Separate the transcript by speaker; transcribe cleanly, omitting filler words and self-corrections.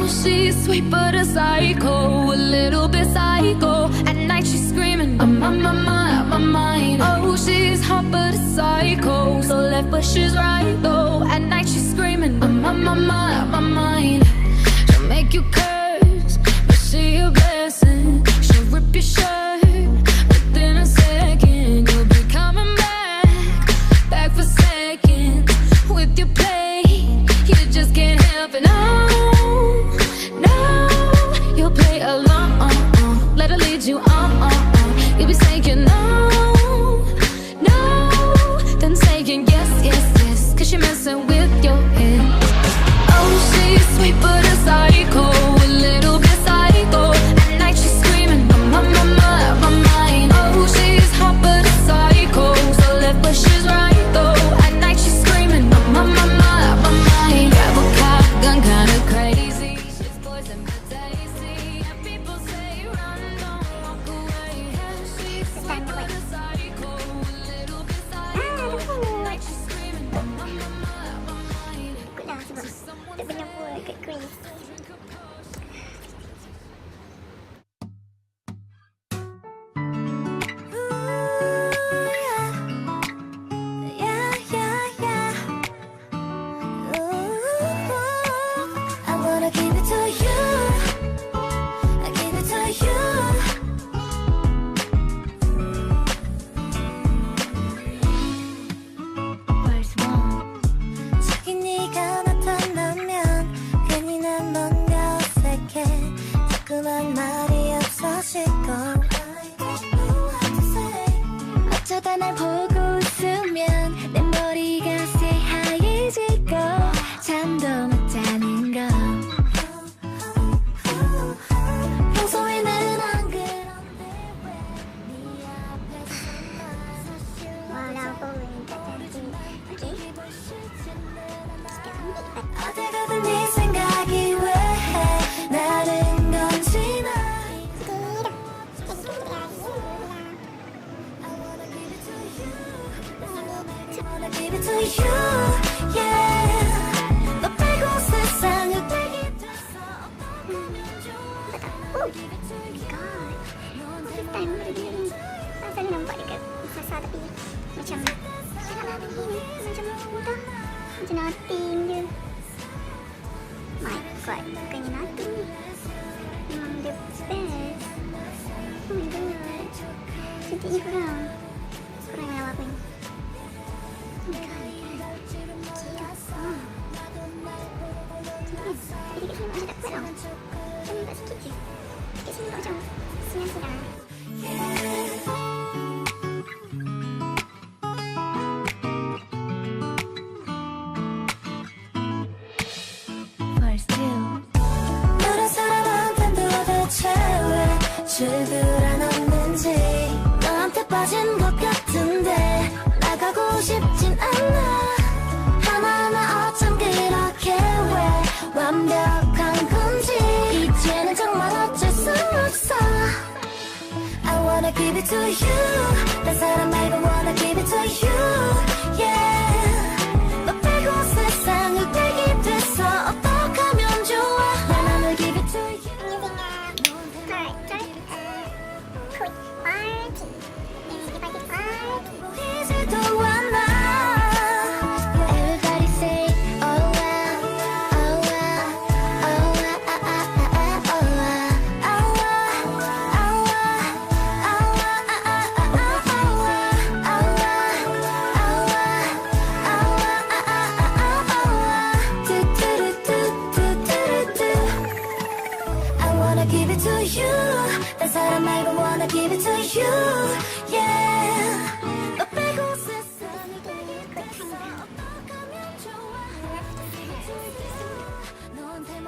Speaker 1: she's sweet but a psycho, a little bit psycho. At night she's screaming, I'm on my mind. Oh, she's hot but a psycho, so left but she's right though. At night she's screaming, I'm on my mind. She'll make you curse, but she a blessing. She'll rip your shirt within a second. You'll be coming back for seconds with your play. You just can't help it. No, no, you'll play along. Let her lead you on. You'll be saying no, no, then saying yes, yes, yes, 'cause you're messing with your head. Oh, she's sweet but a psycho, a little bit psycho. At night she's screaming, I'm on my mind. Oh, she's hot but a psycho, so left but she's right though. At night she's screaming, I'm on my mind. Grab a car, gun kinda crazy. She's poison but tasty, and people say run, don't walk away. She's sweet but a psycho, a little bit psycho. At night she's screaming, I'm on my mind.
Speaker 2: Good now, tự bên nhau vui, good grief. I wanna give it to you. I give it to you. Where's one? 저기 네가 나타나면 괜히 난 뭔가 어색해. 자꾸만 말이 없어지고 어쩌다 날 보고 웃으면 내 머리가 새하얘지고 잠도 못 자는 거. 평소에는 안 그런데 왜 네 앞에서만 사실 어디 가든 네 생각이 왜 나는 건지 나. I wanna give it to you, yeah. 너 빼고 세상을 빼기 됐어. 어떡하면 좋아. Give it to you.
Speaker 3: First time really rasa ni nampak dekat rasa tapi macam sangat lah begini, macam mudah, macam nothing je. My god, bukannya nothing ni, memang the best. Oh my god, cantiknya korang yang lakuin. Oh my god, kira tadi kat sini macam tak kuat tau. Macam tak sikit je. Kat sini tak macam senang-senang. 너란 사람한텐 도대체 왜 줄을 없는지. 너한테 빠진 것 같은데 나가고 싶진 않아. 하나하나 어쩜 그렇게 왜 완벽한 건지 이제는 정말 어쩔 수 없어. I wanna give it to you. 딴 사람 말고 wanna give it to you, yeah. 너 빼고 세상을 빼기 됐어. 어떡하면 좋아. 난 I'll give it to you. 이제도 않아. Everybody say oh wow, oh wow, oh wow, oh wow, oh I wanna give it to you. 딴 사람 말고 wanna give it to you, yeah. 너 빼고 세상을 빼기 됐어. 어떡하면 좋아. 너한테만